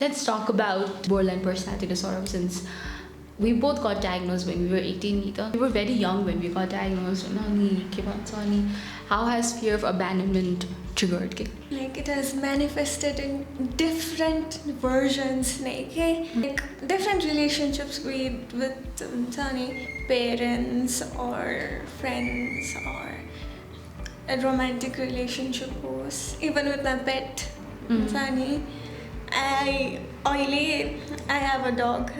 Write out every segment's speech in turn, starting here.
Let's talk about borderline personality disorder since we both got diagnosed when we were 18 either. We were very young when we got diagnosed. How has fear of abandonment triggered? Like it has manifested in different versions, like different relationships with parents or friends or a romantic relationship was even with my pet. I have a dog,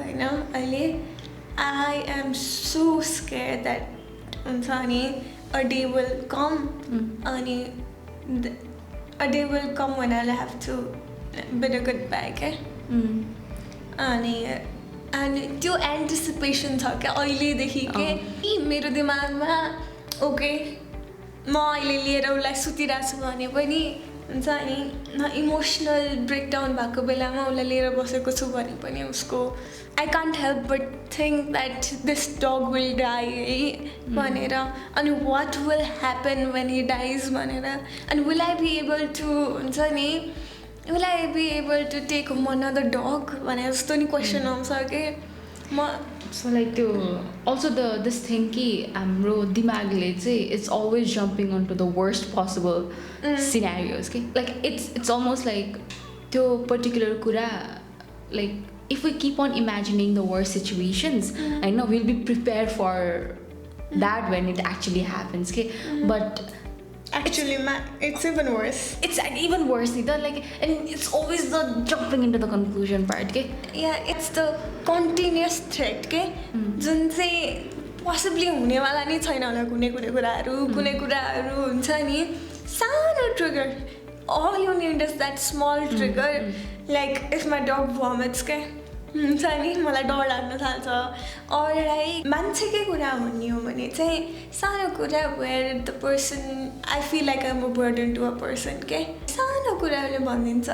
I am so scared that a day will come a day will come when I'll have to bid a goodbye. And त्यो anticipation छ क्या अहिलेदेखि के मेरो दिमागमा okay म अहिले लिएर उसलाई सुतिरहेको छु भने पनि हुन्छ नि इमोसनल ब्रेकडाउन भएको बेलामा उसलाई लिएर बसेको छु भने पनि उसको I can't help but think that this dug will die है भनेर अनि what will happen when he dies भनेर अनि will I be able to हुन्छ नि will I be able to take home another dog भनेर जस्तो नि क्वेसन आउँछ के म So like to also this thing कि हाम्रो दिमागले चाहिँ it's always jumping onto the worst possible scenarios के like it's almost like त्यो particular कुरा like if we keep on imagining the worst situations I know we'll be prepared for that when it actually happens के but actually it's even worse. It's even worse either like and it's always the jumping into the conclusion part okay? Yeah, it's the continuous threat okay? जुन चाहिँ possibly हुनेवाला नै छैन होला कुनै कुराहरू हुन्छ नि सानो trigger all you need is that small trigger like if my dog vomits के हुन्छ नि मलाई डर लाग्न थाल्छ अरूलाई मान्छेकै कुरा भन्ने हो भने चाहिँ सानो कुरा where the person I feel like I am a burden to a person के सानो कुराहरूले भनिदिन्छ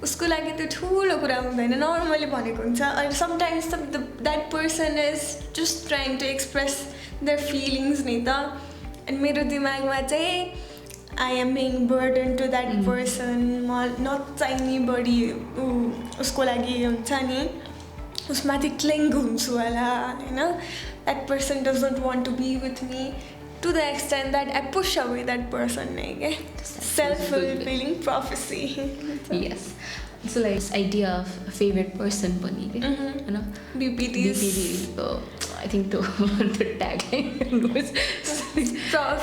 उसको लागि त्यो ठुलो कुरा हुँदैन नर्मली भनेको हुन्छ अनि sometimes that person is just trying to express their feelings नि त अनि मेरो दिमागमा चाहिँ I am being burden to that person म नचाहिने बढी उसको लागि हुन्छ नि उसमाथि क्लिङ हुन्छु होला होइन that person doesn't want to be with me to the extent that I push away that person नै के self fulfilling prophecy yes so like this idea of favorite person पनि के हैन BPD I think the tagline was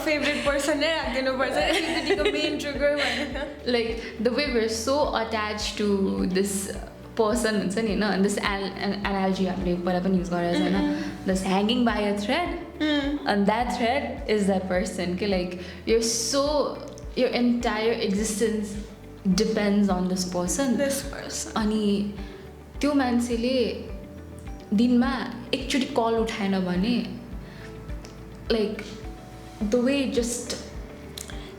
favorite person नै राख्दिनुपर्छ BPD को main trigger भनेर like the way we're so attached to this person हुन्छ नि हैन this analogy हामीले पहिला पनि युज गरेर छ हैन this hanging by a thread and that thread is that person के like your entire existence depends on this person अनि त्यो मान्छेले दिनमा एकचोटि कल उठाएन भने like the way just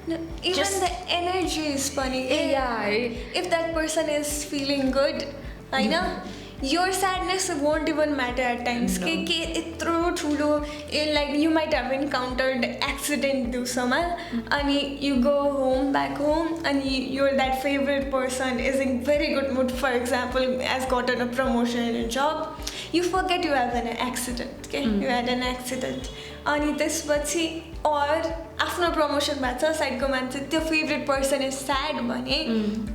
even the energy is funny if that person is feeling good होइन your sadness won't even matter at times के यत्रो ठुलो like you might have encountered accident दिउँसोमा अनि you go home back home and you're that favorite person is in very good mood for example has gotten a promotion in a job you forget you have an accident okay? You had an accident अनि त्यसपछि or आफ्नो promotion भएको छ साइडको मान्छे त्यो favourite person is sad भने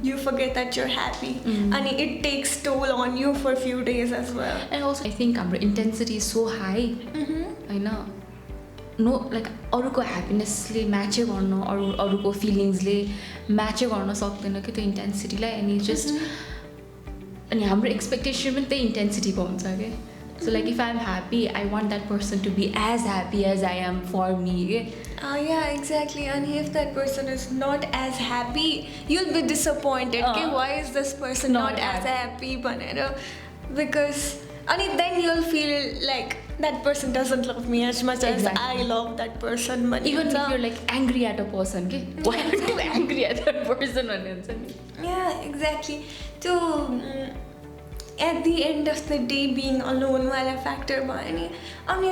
you forget that your happy अनि it takes toll on you for few days as well and also I think हाम्रो इन्टेन्सिटी इज सो हाई होइन नो लाइक अरूको ह्याप्पिनेसले म्याचै गर्न अरूको फिलिङ्सले म्याचै गर्न सक्दैन कि त्यो इन्टेन्सिटीलाई अनि जस्ट अनि हाम्रो एक्सपेक्टेसन पनि त्यही इन्टेन्सिटीको हुन्छ कि so like if I'm happy I want that person to be as happy as I am for me yeah exactly and if that person is not as happy you'll be disappointed okay why is this person not as happy banera because and then you'll feel like that person doesn't love me as much as I love that person but even if you're like angry at a person okay why are you angry at that person yeah exactly to at the end of the day being alone वाला factor भयो नि अनि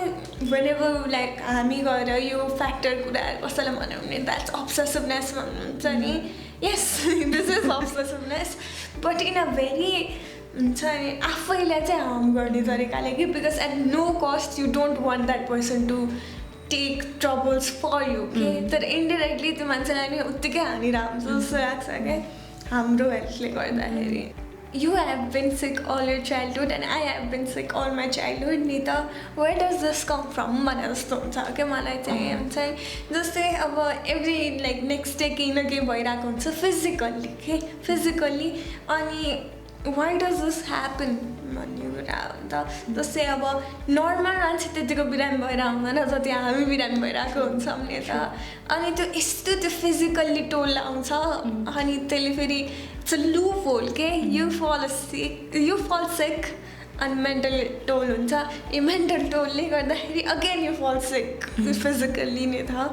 whenever like हामी गएर यो factor कुरा कसैलाई भन्यो भने द्याट्स अब्सेसिभनेस भन्नुहुन्छ नि yes this is obsessiveness but in a very हुन्छ नि आफैलाई चाहिँ हार्म गर्ने तरिकाले कि because at no cost you don't want that person to take troubles for you के तर इन्डिरेक्टली त्यो मान्छेलाई नि उत्तिकै हानिरहेको हुन्छ जस्तो लाग्छ क्या हाम्रो हेल्थले गर्दाखेरि You have been sick all your childhood and I have been sick all my childhood नि त where does this come from भने जस्तो हुन्छ क्या मलाई चाहिँ हुन्छ जस्तै अब एभ्री लाइक नेक्स्ट डे केही न केही भइरहेको हुन्छ फिजिकल्ली के फिजिकल्ली अनि why does this happen भन्ने कुरा हो त जस्तै अब नर्मल मान्छे त्यतिको बिरामी भएर आउँदैन जति हामी बिरामी भइरहेको हुन्छौँ नि त अनि त्यो यस्तो त्यो फिजिकल्ली टोल आउँछ अनि त्यसले फेरि इट्स अ लूप होल के यु फल सिक अनि मेन्टल टोल हुन्छ यो मेन्टल टोलले गर्दाखेरि अगेन यु फल सिक फिजिकल्ली नै त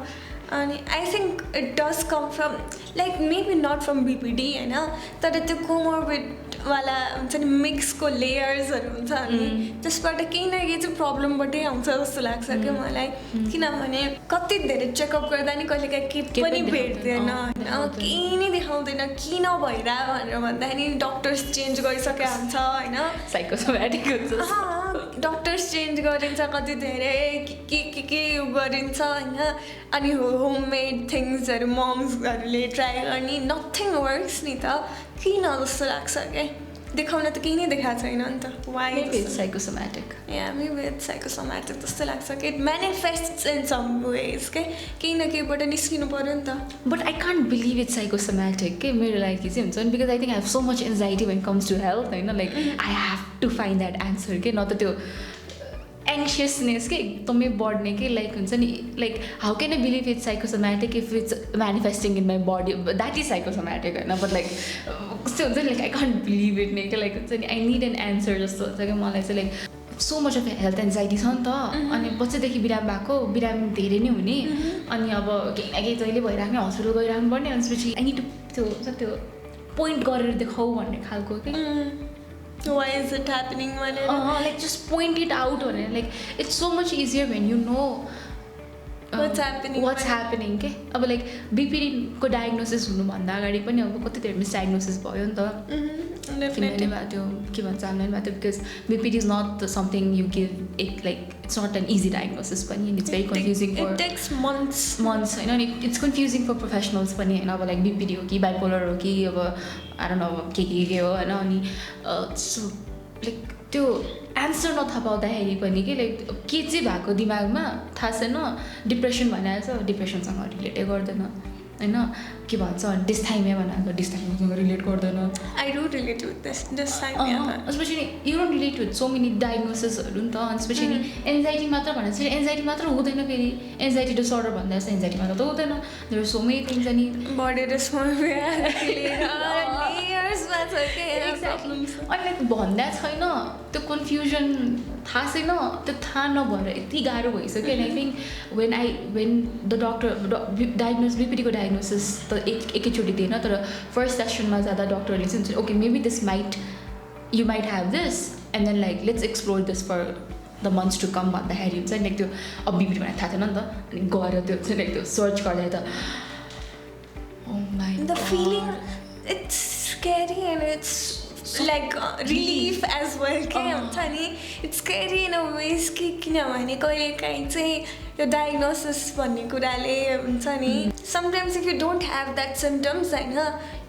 अनि I think it does come from like maybe not from BPD होइन तर त्यो कोमोर्बिडवाला हुन्छ नि मिक्सको लेयर्सहरू हुन्छ अनि त्यसबाट केही न केही चाहिँ प्रब्लमबाटै आउँछ जस्तो लाग्छ क्या मलाई किनभने कति धेरै चेकअप गर्दा नि कहिलेकाहीँ केही पनि भेट्दैन होइन केही नै देखाउँदैन किन भइरह भनेर भन्दाखेरि डक्टर्स चेन्ज गरिसकेका हुन्छ होइन साइकोसोम्याटिक हुन्छ डक्टर्स चेन्ज गरिन्छ कति धेरै के गरिन्छ होइन अनि होममेड थिङ्सहरू मम्सहरूले ट्राई गर्ने नथिङ वर्क्स नि त किन जस्तो लाग्छ क्या देखाउन त केही नै देखाएको छैन नि त why psychosomatic maybe it's psychosomatic जस्तो लाग्छ कि it manifests in some ways के केही न केहीबाट निस्किनु पऱ्यो नि त but I can't believe it's psychosomatic के मेरो लागि के चाहिँ हुन्छ नि because I think I have so much anxiety when comes to health होइन like I have to find that answer के न त त्यो एङ्सियसनेस के एकदमै बढ्ने कि लाइक हुन्छ नि like how can I believe it's psychosomatic if it's manifesting in my body that is psychosomatic होइन बट लाइक कस्तो हुन्छ नि like I can't believe it नै क्या लाइक हुन्छ नि आई निड एन एन्सर जस्तो हुन्छ क्या मलाई चाहिँ like so much of health anxiety छ नि त अनि बच्चादेखि बिरामी भएको बिरामी धेरै नै हुने अनि अब केही न केही जहिले भइराख्ने हस्पिटल गइराख्नु पर्ने अनि त्यसपछि आई निड टु त्यो पोइन्ट गरेर देखाऊ भन्ने खालको कि Why is it happening? Like just point it out on it. Like it's so much easier when you know what's happening के अब लाइक बिपिडी को डायग्नोसिस हुनुभन्दा अगाडि पनि अब कति धेरै मिसडायग्नोसिस भयो नि त किनभने भयो त्यो के भन्छ हामीलाई भयो त्यो because BPD is not something you give it like it's not an easy diagnosis पनि and it's very confusing for months होइन अनि इट्स कन्फ्युजिङ फर प्रोफेसनल्स पनि होइन अब लाइक बिपिडी हो कि बाइपोलर हो कि अब आई डोन्ट नो अब के हो होइन अनि सो लाइक त्यो एन्सर नथाहा पाउँदाखेरि पनि कि लाइक के चाहिँ भएको दिमागमा थाहा छैन डिप्रेसन भनिहाल्छ डिप्रेसनसँग रिलेटै गर्दैन होइन के भन्छ डिस्थाइमिया भनेको डिस्थाइमियासँग रिलेट गर्दैन I don't relate with this dysthymia specially you don't relate with so many डायग्नोसिसहरू नि त अनि स्पेसली एन्जाइटी मात्र भनेर चाहिँ एन्जाइटी मात्र हुँदैन फेरि एन्जाइटी डिसअर्डर भन्दा जस्तो एन्जाइटी मात्र त हुँदैन there are so many things अनि बडी अनि लाइक भन्दा छैन त्यो कन्फ्युजन थाहा छैन त्यो थाहा नभएर यति गाह्रो भइसक्यो and I think when the doctor diagnose बिपिडीको डायग्नोसिस त एकैचोटि दिएन तर फर्स्ट सेसनमा जाँदा डक्टरले चाहिँ हुन्छ okay maybe this you might have this and then like let's explore this for the months to come भन्दाखेरि हुन्छ लाइक त्यो अब बिपिडी भनेर थाहा थिएन नि त अनि गएर त्यो चाहिँ लाइक त्यो सर्च गर्दा त the feeling it's scary and it's like relief as well के हुन्छ नि it's scary in a ways कि किनभने कहिलेकाहीँ चाहिँ यो डायग्नोसिस भन्ने कुराले हुन्छ नि sometimes if you don't have that symptoms होइन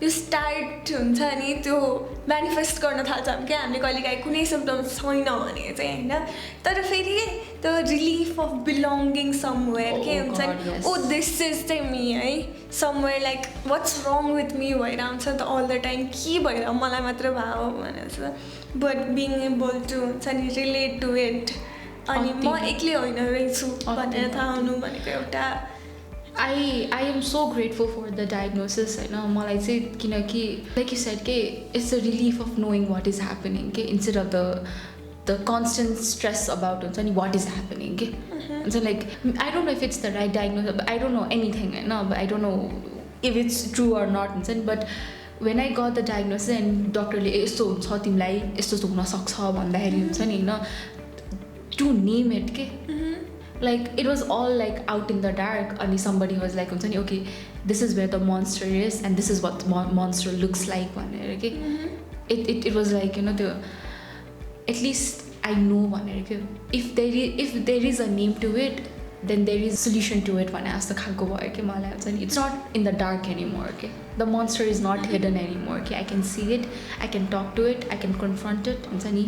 यु स्टार्ट हुन्छ नि त्यो म्यानिफेस्ट गर्न थाल्छौँ क्या हामीले कहिलेकाहीँ कुनै सिम्टम्स छैन भने चाहिँ होइन तर फेरि त्यो रिलिफ अफ बिलोङ्गिङ समवेयर के हुन्छ नि ओ दिस इज चाहिँ मी है somewhere like what's wrong with me भएर आउँछ त अल द टाइम के भएर मलाई मात्र भयो भनेर चाहिँ बट बिङ एबल टु हुन्छ नि रिलेट टु इट अनि म एक्लै होइन रहेछु भनेर थाहा हुनु भनेको एउटा I am so grateful for the diagnosis होइन मलाई चाहिँ किनकि लाइक यु सेड के it's a relief of knowing what is happening के instead of the constant stress about हुन्छ नि वाट इज ह्यापनिङ के हुन्छ like I don't know if it's the right diagnosis I don't know anything होइन अब I don't know if it's true or not हुन्छ नि but when I got the diagnosis and डक्टरले यस्तो हुन्छ तिमीलाई यस्तो यस्तो हुनसक्छ भन्दाखेरि हुन्छ नि होइन to name it के like it was all like out in the dark and somebody was like okay this is where the monster is and this is what the monster looks like भनेर के it was like, you know, at least I know भनेर के if there is a name to it, then there is solution to it भने जस्तो खालको भयो कि मलाई हुन्छ नि. It's not in the dark anymore, okay? The monster is not hidden anymore, okay? I can see it, I can talk to it, I can confront it, हुन्छ नि.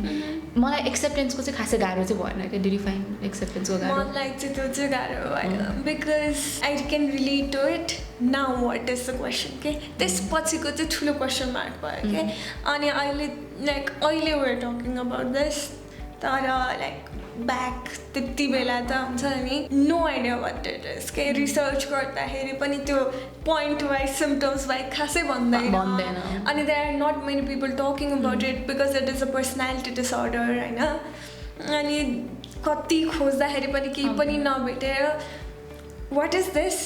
मलाई एक्सेप्टेन्सको चाहिँ खासै गाह्रो चाहिँ भएन क्या. Did you find एक्सेप्टेन्सको गाह्रो? मलाई चाहिँ त्यो चाहिँ गाह्रो भयो because I can relate to it. Now what is the question के त्यसपछिको चाहिँ ठुलो क्वेसन मार्क भयो के. अनि अहिले लाइक अहिले we're talking about this, तर लाइक ब्याक त्यति बेला त हुन्छ नि no idea what it is के. रिसर्च गर्दाखेरि पनि त्यो पोइन्ट वाइज सिम्टम्स वाइज खासै भन्दैन. अनि there are not many people talking about it because it is a personality disorder होइन. अनि कति खोज्दाखेरि पनि केही पनि नभेटेर what is this,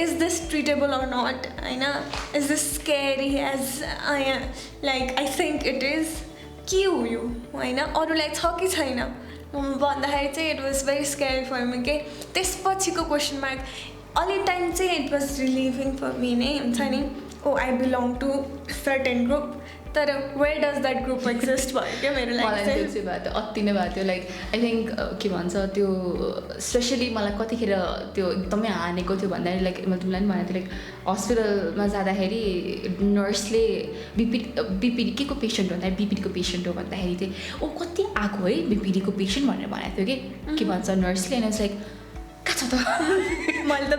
is this treatable or not, होइन. is this scary as I think it is, के हो यो होइन, अरूलाई छ कि छैन भन्दाखेरि चाहिँ it was very scary for me के. त्यसपछिको क्वेसन मार्क अलि टाइम चाहिँ it was relieving for me नै हुन्छ नि. Oh I belong to certain group, तर where does that group exist भयो क्या मेरो लागि चाहिँ. त्यो चाहिँ भयो त्यो अति नै भयो त्यो. लाइक आई थिङ्क के भन्छ त्यो स्पेसली मलाई कतिखेर त्यो एकदमै हानेको थियो भन्दाखेरि लाइक मैले तिमीलाई पनि भनेको थिएँ लाइक हस्पिटलमा जाँदाखेरि नर्सले बिपिडी के को पेसेन्ट भन्दाखेरि बिपिडीको पेसेन्ट हो भन्दाखेरि चाहिँ ओ कति आएको है बिपिडीको पेसेन्ट भनेर भनेको थियो कि भन्छ नर्सले. अनि लाइक कहाँ छ त मैले त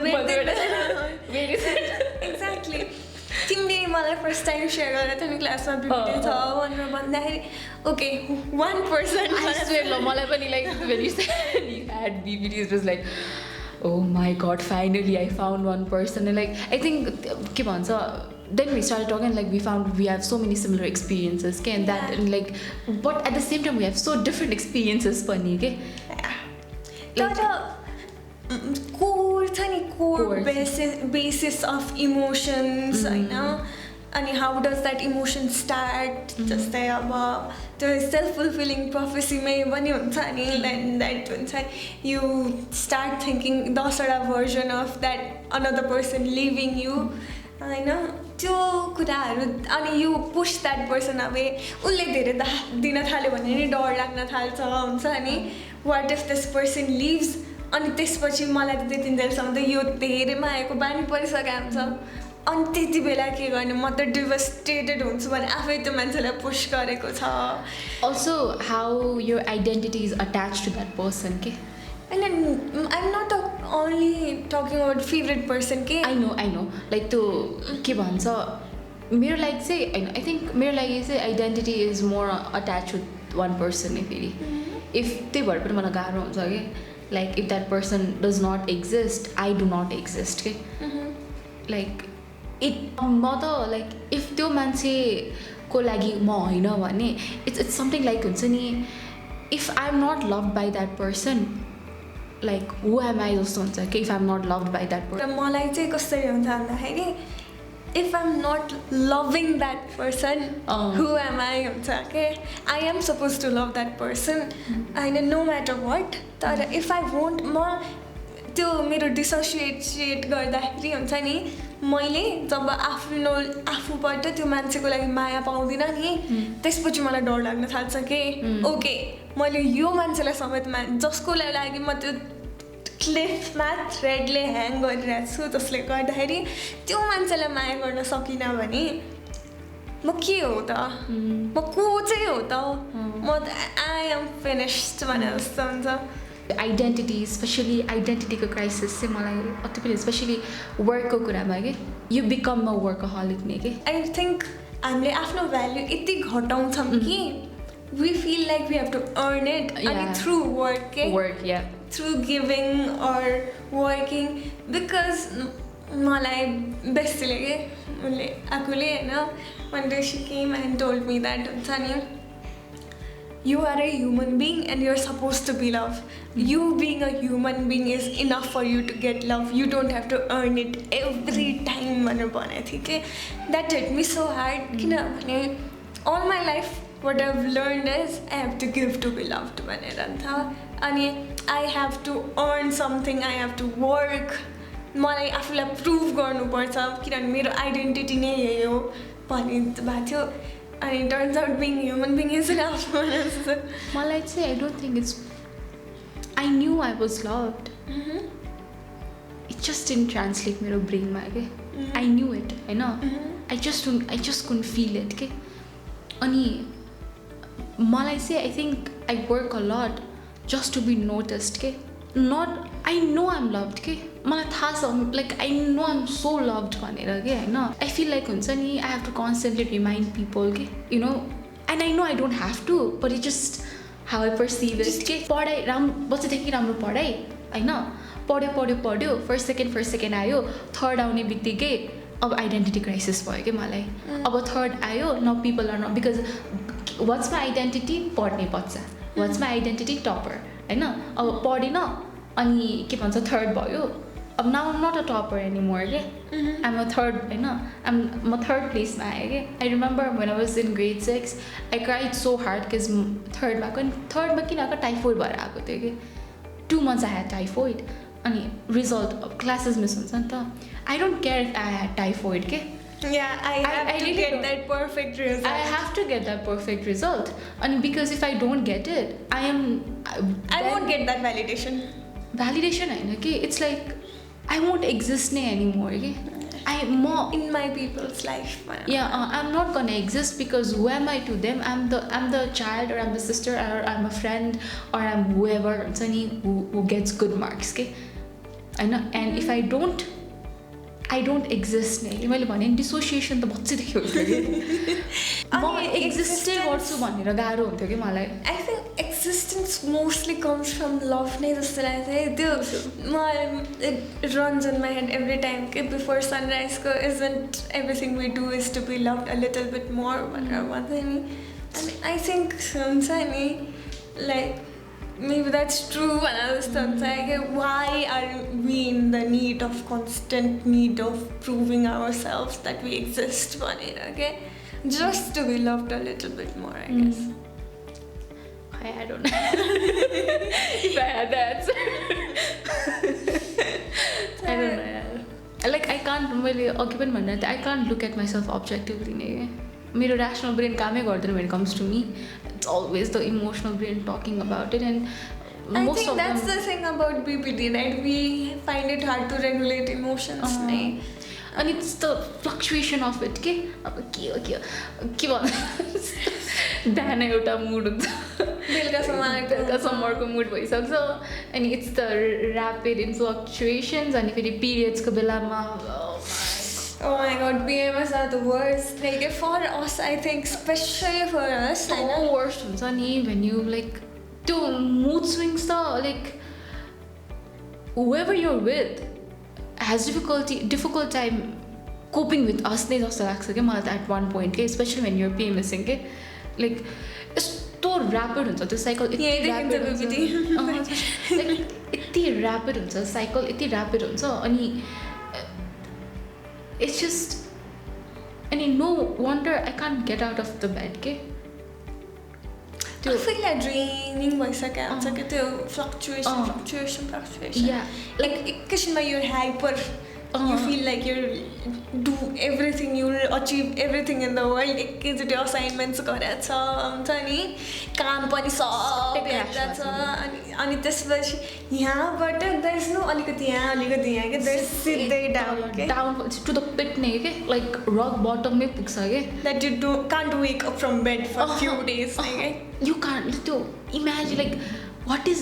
एक्ज्याक्टली तिमीले मलाई फर्स्ट टाइम सेयर गरेर थियो नि क्लासमा बिपिडी छ भनेर भन्दाखेरि ओके 1% मलाई पनि like very had BPD it was like oh my god finally I found 1% like I think के भन्छ then we started talking like we have so many similar experiences okay, and that and like but at the same time we have so different experiences pani okay. Core छ नि core basis of emotions होइन. अनि how does that emotion start जस्तै अब त्यो self fulfilling प्रोफेसीमै पनि हुन्छ नि. द्याट हुन्छ यु स्टार्ट थिङ्किङ 10वटा version of that another person living you होइन. त्यो कुराहरू अनि यु पुश द्याट पर्सन अब उसले धेरै दिन थाल्यो भने नि डर लाग्न थाल्छ हुन्छ नि. What if this person lives, अनि त्यसपछि मलाई त 2-3 दिनसम्म त यो धेरै मायाको बानी परिसकेको हुन्छ. अनि त्यति बेला के गर्ने, म त डिभस्टेटेड हुन्छु भने आफै त्यो मान्छेलाई पुस गरेको छ. Also how your identity is attach to that person के. And I'm not only talking about favorite person के. I know like त्यो के भन्छ मेरो लागि चाहिँ होइन. I think मेरो लागि चाहिँ identity is more attached with one person फेरि. If त्यही भएर पनि मलाई गाह्रो हुन्छ कि like if that person does not exist, I do not exist के. Like म त like if त्यो मान्छेको लागि म होइन भने it's something like हुन्छ नि if I'm not loved by that person like who am I जस्तो हुन्छ कि if I'm not loved by that person. मलाई चाहिँ कसरी हुन्छ भन्दाखेरि if I'm not loving that person who am I हुन्छ कि I am supposed to love that person and no matter what. तर if I won't म त्यो मेरो डिसोसिएट गर्दाखेरि हुन्छ नि मैले जब आफूबाट त्यो मान्छेको लागि माया पाउँदिनँ नि त्यसपछि मलाई डर लाग्न थाल्छ कि ओके मैले यो मान्छेलाई समेत जसको लागि म त्यो क्लिफमा थ्रेडले ह्याङ गरिरहेको छु जसले गर्दाखेरि त्यो मान्छेलाई माया गर्न सकिनँ भने म के हो त, म को चाहिँ हो त, म आई एम फिनिस्ड भने जस्तो हुन्छ. आइडेन्टिटी स्पेसली आइडेन्टिटीको क्राइसिस चाहिँ मलाई अति पनि स्पेसली वर्कको कुरामा कि यु बिकम अ वर्कहलिक नि कि आई थिङ्क हामीले आफ्नो भ्याल्यु यति घटाउँछौँ कि we feel like we have to earn it and through work through giving or working because malai bestile ke unle akule हैन one day she came and told me that Tanya you are a human being and you're supposed to be loved. You being a human being is enough for you to get love. You don't have to earn it every time भनेर भनेको थिए के. That hit me so hard किनभने all my life what I've learned is I have to give to be loved भनेर था अनि I have to earn something, I have to work. मलाई आफूलाई प्रुभ गर्नुपर्छ किनभने मेरो आइडेन्टिटी नै यही हो भन्ने भएको थियो. and it turns out being human being is enough. मलाई चाहिँ I don't think it's I knew I was loved. It just didn't translate मेरो ब्रेनमा के. I knew it, हैन. I just couldn't feel it के. अनि मलाई चाहिँ I think I work a lot just to be noticed के. Not I know I'm loved के. मलाई थाहा छ like I know I'm so loved भनेर के हैन. I feel like हुन्छ नि I have to constantly remind people के, you know, and I know I don't have to, but it's just how I perceive it के. पढाइ बच्चादेखि राम्रो पढाइ हैन. पढ्यो फर्स्ट सेकेन्ड आयो, थर्ड आउने बित्तिकै अब आइडेन्टिटी क्राइसिस भयो क्या मलाई. अब थर्ड आयो, न people are not because what's my identity पढ्ने बच्चा, वाट्स माई आइडेन्टिटी टपर होइन. अब पढेन अनि के भन्छ थर्ड भयो. अब now not a topper anymore के. आइम अ थर्ड होइन, म थर्ड प्लेसमा आएँ कि. I remember when I was in grade 6 I cried so hard because थर्डमा किन आएको टाइफोइड भएर आएको थियो कि. 2 months I had typhoid. अनि रिजल्ट क्लासेस मिस हुन्छ नि त. I don't care if I had typhoid के. Yeah, I have to get that perfect result. I have to get that perfect result. And because if I don't get it, I won't get that validation. Validation होइन कि. It's like I won't exist नै anymore कि. In my people's life. Yeah, I'm not gonna exist because who am I to them? I'm the child, or I'm the sister, or I'm a friend, or I'm whoever who gets good marks के. And if I don't exist नै. मैले भने dissociation त बच्चैदेखि हुन्छ कि. म एक्जिस्टै गर्छु भनेर गाह्रो हुन्थ्यो कि मलाई. I think existence mostly comes from love नै जस्तो लाग्छ. त्यो it runs in my head every time कि before sunrise को isn't everything we do is to be loved a little bit more भनेर भन्छ नि. And I think हुन्छ नि like maybe that's true भनेर जस्तो हुन्छ कि why are we in the constant need of proving ourselves that we exist भनेर के. Just to be loved a little bit more, I guess. I don't know if I had that. I don't know. Yeah. Like I can't really I can't look at myself objectively. मेरो rational brain कामै गर्दैन when it comes to me. It's always the emotional brain talking about it, and I think that's the thing about BPD, right? We find it hard to regulate emotions. And it's the fluctuation of it के. अब के भन्नु बिहान एउटा mood हुन्छ, बेलुकासम्मको mood भइसक्छ. अनि it's the rapid in fluctuations. अनि फेरि पिरियड्सको बेलामा oh my god, PMS are the worst. Like for us, I think, especially for us, the worst हुन्छ नि when you like त्यो mood swings त like whoever you're with has difficult time coping with us नै जस्तो लाग्छ क्या मलाई त at one point के. especially when you're PMSing के. like यस्तो ऱ्यापिड हुन्छ त्यो साइकल, यति ऱ्यापिड हुन्छ साइकल, यति ऱ्यापिड हुन्छ. अनि it's just, and no wonder I can't get out of the bed के. I feel like draining भइसक्यो हुन्छ कि त्यो fluctuation. Yeah, like एकैछिनमा you're hyper. You feel like you do everything, you achieve everything in the world. एकैचोटि assignments गरेछ हुन्छ नि, काम पनि सब हेर्छ. अनि त्यसपछि यहाँबाट there's no अलिकति यहाँ के there's सिधै down to the pit नै के, like rock bottom मै पुग्छ के. that you can't wake up from bed for a few days नै के. You can't. त्यो imagine like what is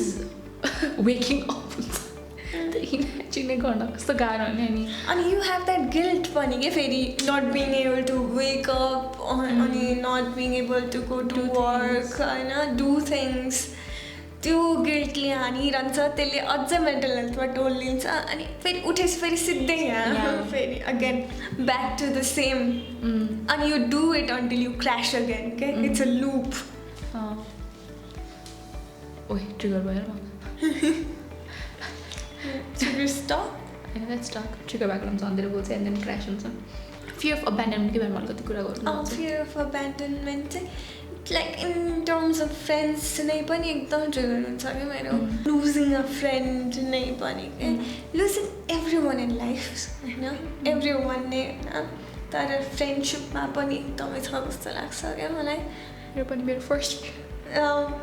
waking up. Imagine गर्न कस्तो गाह्रो नि. अनि you have that guilt पनि के फेरि not being able to wake up अनि not being able to go to work हैन, do things. त्यो गिल्टले हानिरहन्छ, त्यसले अझै मेन्टल हेल्थमा टोल लिन्छ. अनि फेरि उठेपछि फेरि सिधै यहाँ फेरि again back to the same. अनि you do it until you crash again के. It's a loop. ओइ ट्रिगर भयो म. Should we stop? Yeah, let's talk. Trigger back on the बोल्छ and then crash हुन्छ. Fear of abandonment के बारेमा मलाई कति कुरा गर्नु हुन्छ. Fear of abandonment like in terms of friends नै पनि एकदम ट्रिगर हुन्छ के मेरो. Losing a friend नै पनि के. Losing everyone in life हैन, everyone नै हैन. तर फ्रेन्डसिपमा पनि एकदमै छ जस्तो लाग्छ क्या मलाई मेरो पनि मेरो फर्स्ट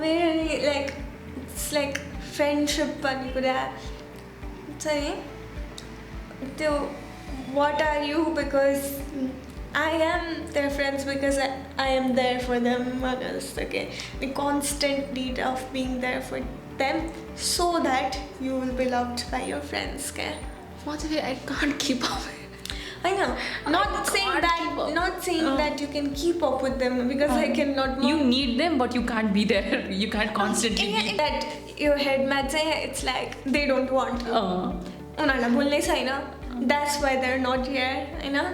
मेरो लाइक इट्स लाइक फ्रेन्डसिप भन्ने कुरा चाहिँ त्यो what are you because I am their friends because I am there for them okay the constant need of being there for them so that you will be loved by your friends okay I can't keep up I know not saying that you can keep up with them because I cannot you need them but you can't be there you can't constantly be that your head ma it's like they don't want you unharलाई बोल्नै छैन that's why they're not here you know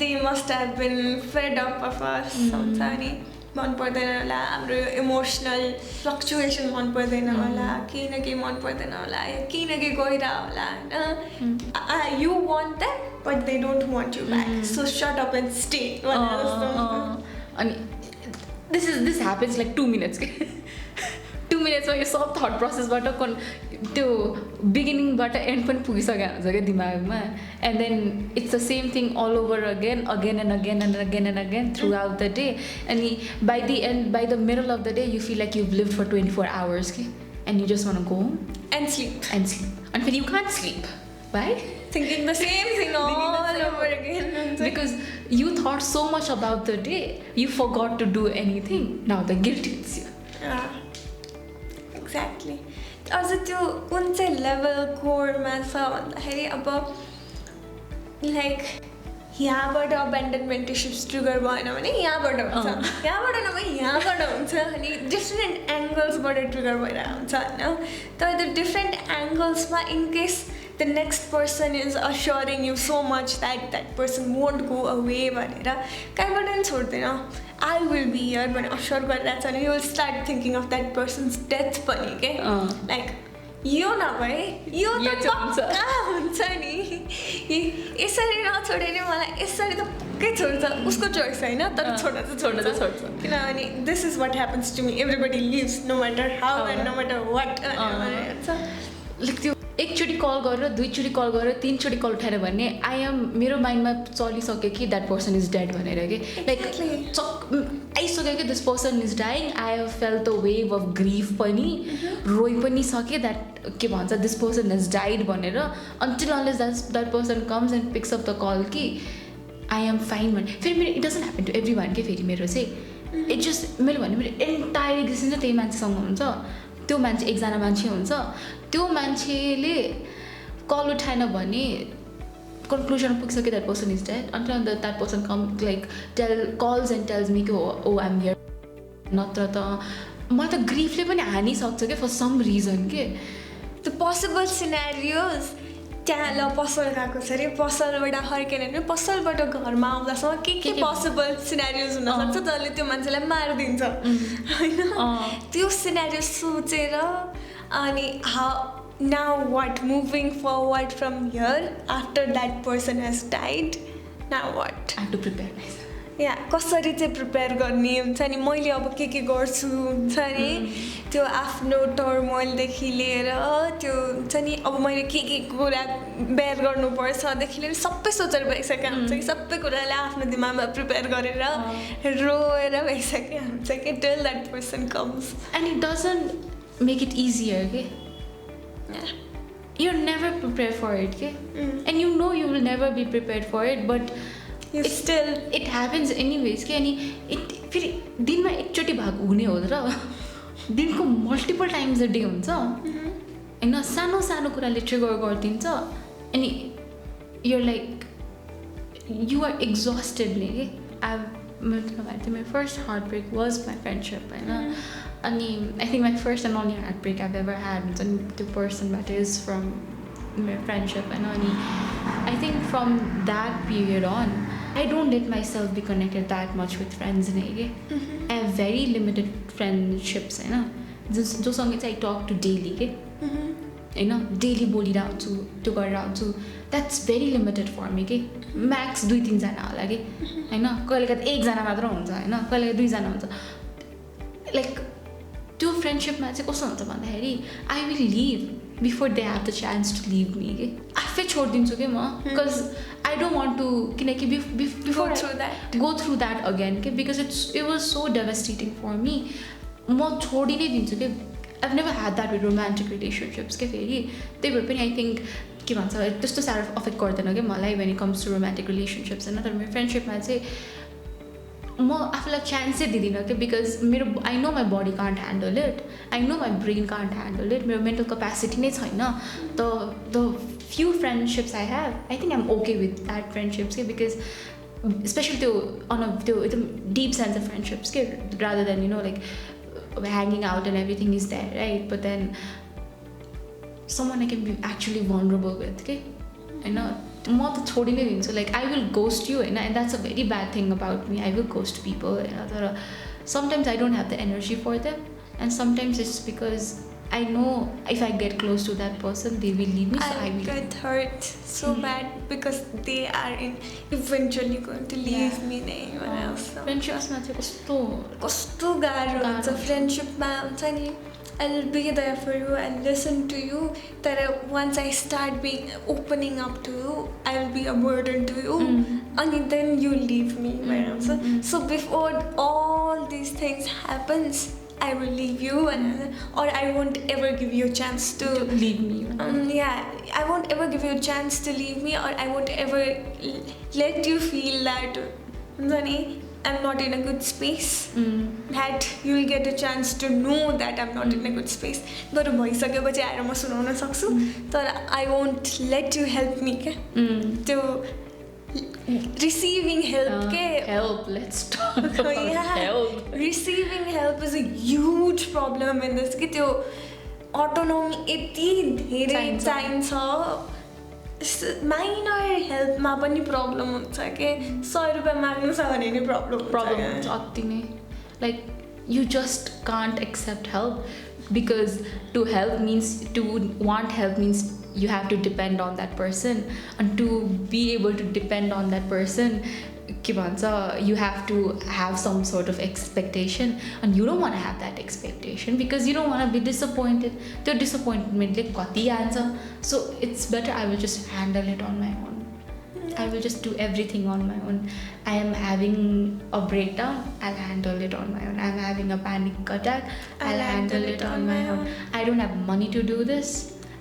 they must have been fed up of us हुन्छ नि मन पर्दैन होला हाम्रो emotional fluctuation मन पर्दैन होला केही न केही मन पर्दैन होला या केही न केही गइरा होला हैन you want them but they don't want you back so shut up and stay अनि this happens like 2 minutes 2 minutes मा यो सब थट प्रोसेसबाट त्यो बिगिनिङबाट एन्ड पनि पुगिसकेको हुन्छ क्या दिमागमा and then it's the same thing all over again and again throughout the day अनि by the middle of the day you feel like you live for 24 hours कि and you just want go home and sleep अनि फेरि you can't sleep right thinking the same thing all over again because you thought so much about the day you forgot to do anything now the guilt hits you exactly अझ त्यो कुन चाहिँ level korma छ भन्दाखेरि अब like यहाँबाट अबेन्डनमेन्ट issues trigger भएन भने यहाँबाट हुन्छ यहाँबाट नभए यहाँबाट हुन्छ अनि डिफ्रेन्ट एङ्गल्सबाट ट्रिगर भइरहेको हुन्छ होइन तर त्यो डिफ्रेन्ट एङ्गल्समा in case the next person is assuring you so much that person won't go away भनेर कहीँबाट पनि छोड्दैन I will be here भने assure गरिरहेछ भने you will start thinking of that person's death पनि के like यो नभए यो त पक्का हुन्छ नि यसरी नछोडे नि मलाई यसरी त पक्कै छोड्छ उसको चोइस होइन तर छोड्न त छोड्छ किनभने this is what happens to me everybody leaves no matter how and no matter what like त्यो एकचोटि कल गरेर दुईचोटि कल गरेर तीनचोटि कल उठाएर भन्ने मेरो माइन्डमा चलिसक्यो कि द्याट पर्सन इज डेड भनेर कि लाइक आइसक्यो कि this person is dying I have fell the wave of grief पनि रोइ पनि सकेँ द्याट के भन्छ दिस पर्सन इज डाइड भनेर until unless that person comes and picks up the call that I am fine भने फेरि मेरो it doesn't happen to everyone के फेरि मेरो चाहिँ इट जस्ट मैले भने मेरो एन्टायर एक्जिस्टेन्स चाहिँ त्यही मान्छेसँग हुन्छ त्यो मान्छे एकजना मान्छे हुन्छ त्यो मान्छेले कल उठाएन भने कन्क्लुजन पुगिसक्यो that person is dead until that person come like calls and tells me कि ओ आइ एम हियर नत्र त मलाई त ग्रिफले पनि हानिसक्छ क्या फर सम रिजन के द पोसिबल सिनेरियोज त्यहाँ ल पसल गएको छ अरे पसलबाट फर्केन भने पसलबाट घरमा आउँदासम्म के पोसिबल सिनेरियोज हुनसक्छ जसले त्यो मान्छेलाई मारिदिन्छ होइन त्यो सिनेरियो सोचेर अनि now what moving forward from here after that person has died now what I have to prepare myself या कसरी चाहिँ प्रिपेयर गर्ने हुन्छ नि मैले अब के गर्छु हुन्छ नि त्यो आफ्नो टर्मोइलदेखि लिएर त्यो हुन्छ नि अब मैले के कुरा बेयर गर्नुपर्छदेखि लिएर सबै सोचेर भइसकेको हुन्छ कि सबै कुरालाई आफ्नो दिमागमा प्रिपेयर गरेर रोएर भइसकेको हुन्छ कि till that person comes and it doesn't make it easier के you're never prepared for it के and you know you will never be prepared for it but it happens anyways के अनि फेरि दिनमा एकचोटि भाग हुने हो र दिनको मल्टिपल टाइम्स अ डे हुन्छ होइन सानो सानो कुराले ट्रिगर गरिदिन्छ अनि you're like you are exhausted नि के my first heartbreak was my friendship होइन अनि I think my first and only heartbreak I've ever had हुन्छ नि त्यो personबाट is from my friendship होइन I think from that period on I don't let myself be connected that much with friends I have very limited friendships जोसँग चाहिँ I talk to daily होइन daily बोलिरहेको हुन्छु त्यो गरिरहेको हुन्छु that's very limited for me max 2-3 जना होला होइन कहिलेकाहीँ एकजना मात्र हुन्छ होइन कहिलेकाहीँ 2 जना हुन्छ लाइक त्यो फ्रेन्डसिपमा चाहिँ कस्तो हुन्छ भन्दाखेरि I will leave before they have the chance to leave me के आफै छोडिदिन्छु के म because I don't want to किनकि before go through that again के because it was so devastating for me म छोडि नै दिन्छु के I've never had that with romantic relationships के फेरि त्यही भएर पनि I think के भन्छ त्यस्तो साह्रो अफेक्ट गर्दैन के मलाई when it comes to romantic relationships होइन तर मेरो फ्रेन्डसिपमा चाहिँ म आफूलाई चान्सै दिँदिनँ कि बिकज मेरो I know my body can't handle it I know my brain can't handle it मेरो मेन्टल क्यापेसिटी नै छैन the few friendships I have I think I am okay with that friendships के बिकज स्पेसली त्यो त्यो एकदम deep sense of friendships के rather than you know like hanging out and everything is there right but then someone I can be actually vulnerable with के होइन म त छोडि नै दिन्छु like I will ghost you होइन and that's a very bad thing about me I will ghost people होइन तर sometimes I don't have the energy for them and sometimes it's because I know if I get close to that person, they will leave me. So I will get hurt so bad because they are eventually going to leave me. Friendships ma चाहिँ कस्तो गाह्रो हुन्छ फ्रेन्डसिपमा हुन्छ नि I'll be there for you and listen to you. That once I start opening up to you, I'll be a burden to you, and then you leave me. So before all these things happens, I will leave you, or I won't ever give you a chance to leave me. I won't ever give you a chance to leave me, or I won't ever let you feel that I'm not in a good space. That you will get a chance to know that I'm not in a good space. तर भइसकेपछि आएर म सुनाउन सक्छु तर I won't let you help me के त्यो receiving help के help let's talk about help. Receiving help is a huge problem in this कि त्यो autonomy यति धेरै चाहिन्छ माइनर हेल्पमा पनि प्रब्लम हुन्छ के 100 रुपियाँ माग्नु छ भने नि प्रब्लम हुन्छ अति नै like you just can't accept help because to help means to want help means you have to depend on that person and to be able to depend on that person के भन्छ you have to have some sort of expectation and you don't want to have that expectation because you don't want to be disappointed त्यो disappointment ले कति आन्छ so it's better I will just handle it on my own. I will just do everything on my own. I am having a breakdown, I'll handle it on my own. I'm having a panic attack, I'll handle it on my own. I don't have money to do this,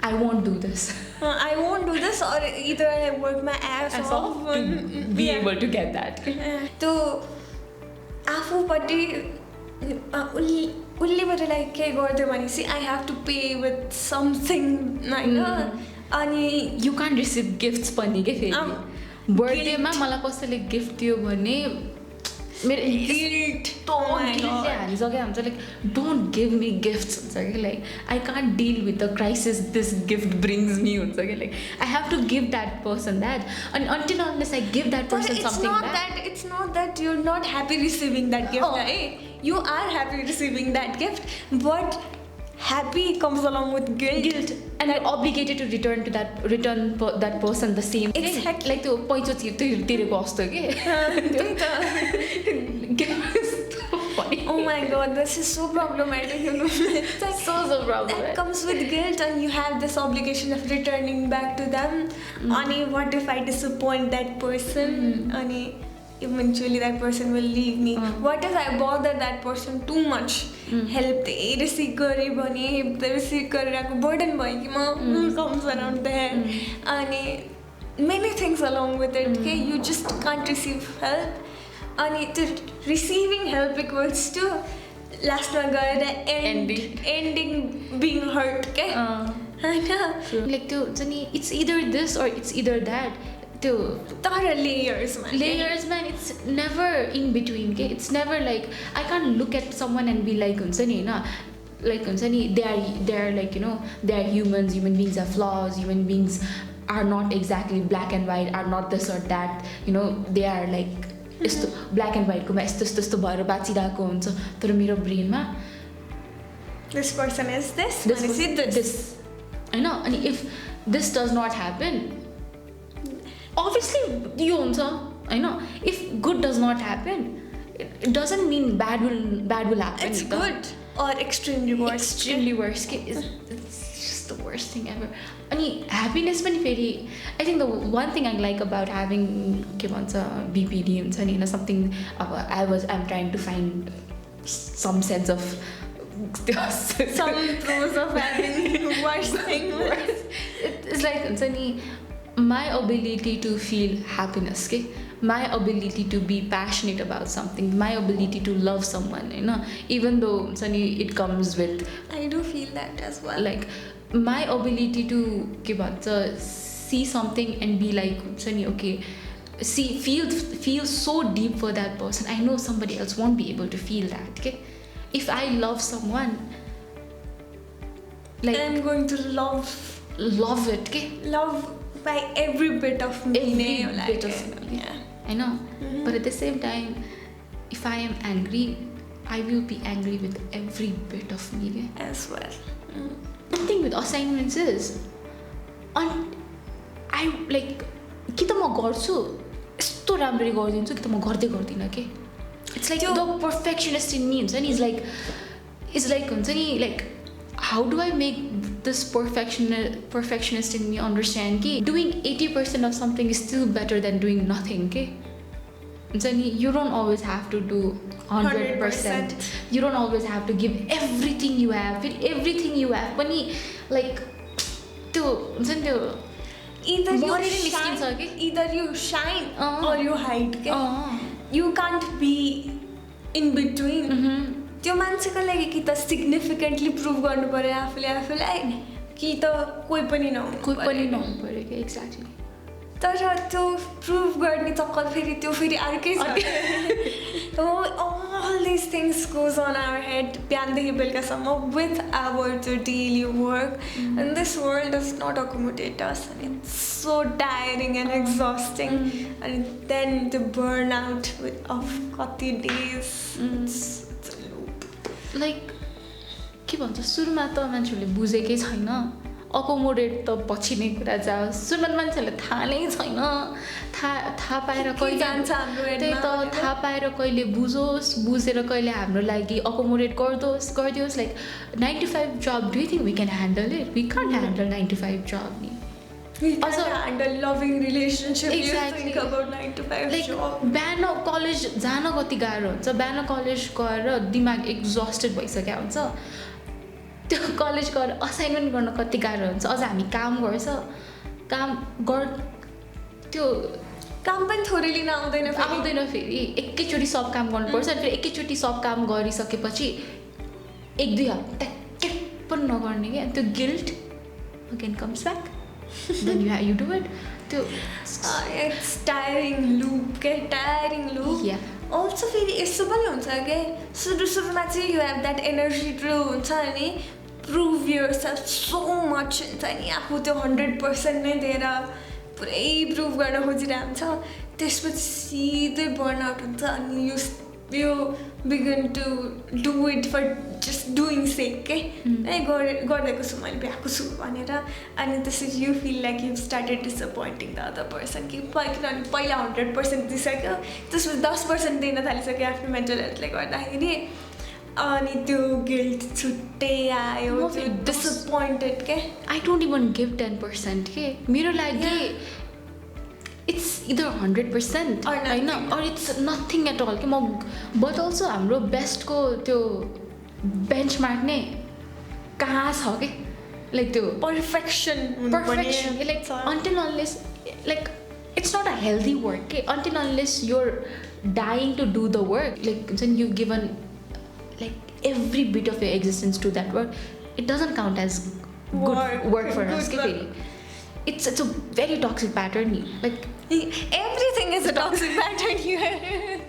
I won't do this. I won't do this, or either I work my ass off to be able to get that. So, आफूपट्टि उल्लेबाट like के गरिदियो भनेपछि I have to pay with something होइन अनि you can't receive gifts पनि के फेरि बर्थडेमा मलाई कसैले गिफ्ट दियो भने मेरो हानिसक्यो हुन्छ like don't give me gifts हुन्छ कि like I can't deal with the crisis this gift brings me हुन्छ कि like I have to give that person that अनि until unless I give that person something it's not that you're not happy receiving that gift. You are happy receiving that gift, but happy comes along with guilt and you're obligated to return that person the same thing. Exactly. Like त्यो पैँचो तिरेको जस्तो के Oh my god, this is so problematic, you know. It's like so problematic. That comes with guilt and you have this obligation of returning back to them. Ani, what if I disappoint that person? Ani, eventually that person will leave me. What if I bother that person too much? Help the receive gari bhane the receive gareko burden bhayo ki ma comes around there. Ani, many things along with it. Okay, you just can't receive help. अनि त्यो receiving help equals to लास्टमा गएर ending being hurt के होइन like त्यो हुन्छ नि it's either this or it's either that त्यो तर लेयर्समा इट्स नेभर इन बिट्विन के it's never like I can't look at someone and be like हुन्छ नि होइन लाइक हुन्छ नि they are like you know they are human beings are flaws human beings are not exactly black and white are not this or that you know they are like यस्तो black and व्हाइटकोमा यस्तो भएर बाँचिरहेको हुन्छ तर मेरो ब्रेनमा this person is this होइन अनि if this does not happen obviously यो हुन्छ होइन if good does not happen it doesn't mean bad will happen it's good or extremely worst? Extremely worst. It's just the worst thing ever. Ani happiness pani feri, I think the one thing I like about having ke bhन्छ BPD हुन्छ नि, something I'm trying to find some sense of some pros of having worst thing. It's like हुन्छ नि, my ability to feel happiness, okay? My ability to be passionate about something, my ability to love someone, you know, even though it comes with, I do feel that as well. like my ability to see something and be like, okay, feel so deep for that person. I know somebody else won't be able to feel that, okay? If I love someone, like I'm going to love it, okay? Love by every bit of me. Every bit of me. Yeah. I know. But at the same time, if I am angry, I will be angry with every bit of me, okay? As well. The thing with assignments is, I like, कि त म गर्छु यस्तो राम्ररी गरिदिन्छु कि त म गर्दै गर्दिनँ के. It's like the perfectionist in me हुन्छ नि, is like हुन्छ नि, like how do I make this perfectionist in me understand कि doing 80% of something is still better than doing nothing, okay? हुन्छ नि, you don't always have to do 100%. You don't always have to give everything you have. Everything you have पनि like त्यो हुन्छ नि, त्यो either you shine or you hide, okay? You can't be in between. त्यो मान्छेको लागि कि त सिग्निफिकेन्टली प्रुभ गर्नु पर्यो आफूलाई कि त कोही पनि नहुनु पर्यो के. एक्ज्याक्टली. तर त्यो प्रुभ गर्ने चक्कर फेरि अर्कै छ. All these things goes on our head बिहानदेखि बेलुकासम्म with our daily work, and this world does not accommodate us, and it's so tiring and exhausting, and then the burnout of कति days. It's a loop. Like के भन्छ, सुरुमा त मान्छेहरूले बुझेकै छैन, accommodate त पछि नै कुरा जाओस्. सुरुमा मान्छेहरूले थाहा नै छैन, थाहा पाएर कहिले जान्छ हाम्रो त्यही त, थाहा पाएर कहिले बुझेर कहिले हाम्रो लागि अकोमोडेट गरिदियोस्. Like 9 to 5 job, do you think we can handle it? We can't handle 9 to 5 job ni. We can't handle loving relationship. Exactly. You think about 9 to 5 like job. बिहान कलेज जान कति गाह्रो हुन्छ, बिहान कलेज गएर दिमाग exhausted भइसक्यो हुन्छ, त्यो कलेज गएर असाइनमेन्ट गर्न कति गाह्रो हुन्छ. अझ हामी काम गर्छ, त्यो काम पनि थोरै लिन आउँदैन फेरि एकैचोटि सब काम गर्नुपर्छ. अनि फेरि एकैचोटि सब काम गरिसकेपछि 1-2 हप्ता के पनि नगर्ने क्या, त्यो guilt again comes back. Then you do it. It's tiring loop. Yeah. Also फेरि यस्तो पनि हुन्छ के, सुरुमा चाहिँ you have that energy to हुन्छ नि, prove yourself so much हुन्छ नि, आफू त्यो 100% नै दिएर पुरै प्रुभ गर्न खोजिरहेको हुन्छ. त्यसपछि सिधै बर्नआउट हुन्छ, अनि you begin to do it for just doing sake के. गरिदिएको छु मैले, भ्याएको छु भनेर. अनि त्यसपछि you feel like you've started disappointing the other person कि किनभने पहिला 100% दिइसक्यो, त्यसपछि 10% दिन थालिसक्यो आफ्नो मेन्टल हेल्थले गर्दाखेरि. अनि त्यो गिल्ट छुट्टै आयो, त्यो डिसअपोइन्टेड के. I don't even give 10% के. मेरो लागि it's either 100% or it's nothing at all के. But also हाम्रो बेस्ट को त्यो बेन्चमार्क नै कहाँ छ के, लाइक त्यो perfection like until unless like it's not a healthy work के, until unless you're dying to do the work, like then you've given like every bit of your existence to that work, it doesn't count as good work for us के फेरि. It's a very toxic pattern. Like everything is a toxic pattern here.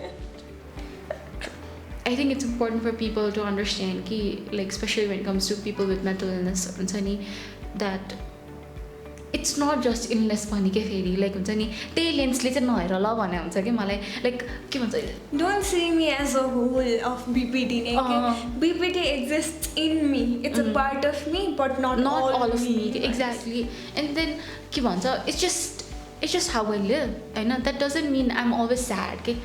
I think it's important for people to understand कि like especially when it comes to people with mental illness हुन्छ नि, that it's not just illness पनि के फेरि like हुन्छ नि, त्यही लेन्सले चाहिँ नहेर ल भने हुन्छ कि मलाई. लाइक के भन्छ, don't see me as a whole of BPD नै के. BPD exists in me, it's a part of me, but not all of me. Exactly. And then के भन्छ, it's just how I live, हैन. That doesn't mean I'm always sad के.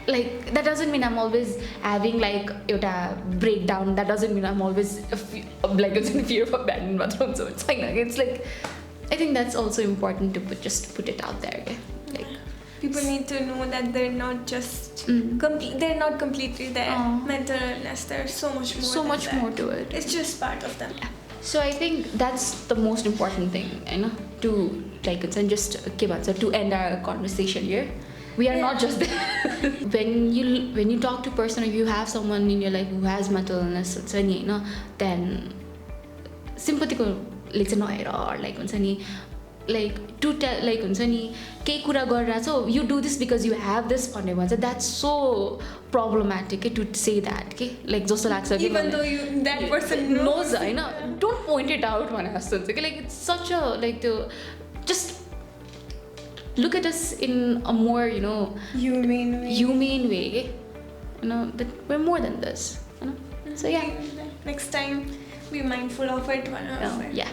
like that doesn't mean I'm always having like a breakdown. That doesn't mean I'm always like it's in fear of abandonment. So it's fine. It's like I think that's also important to put it out there. Okay? Like people need to know that they're not just they're not completely there. Mental illness, there's so much more. So much more to it. It's just part of them. So I think that's the most important thing, to like it's and just to end our conversation here. We are not just there. when you talk to a person or you have someone in your life who has mental illness, then sympathy ko like or like like to tell like ke kura garera so you do this because you have this that's so problematic to say that okay like just like even though that person knows don't point it out one instance okay like it's such a like to just look at us in a more humane way that we're more than this so yeah, next time be mindful of it yeah.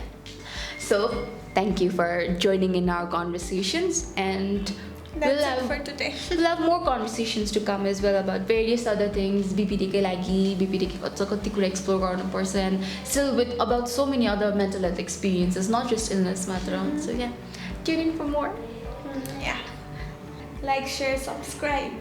So thank you for joining in our conversations, and that's it for today. We'll have more conversations to come as well about various other things, BPD ke lagi, BPD ke kati kura explore garnu parcha, and still with about so many other mental health experiences, not just illness matter. So yeah, tune in for more. Yeah, like, share, subscribe.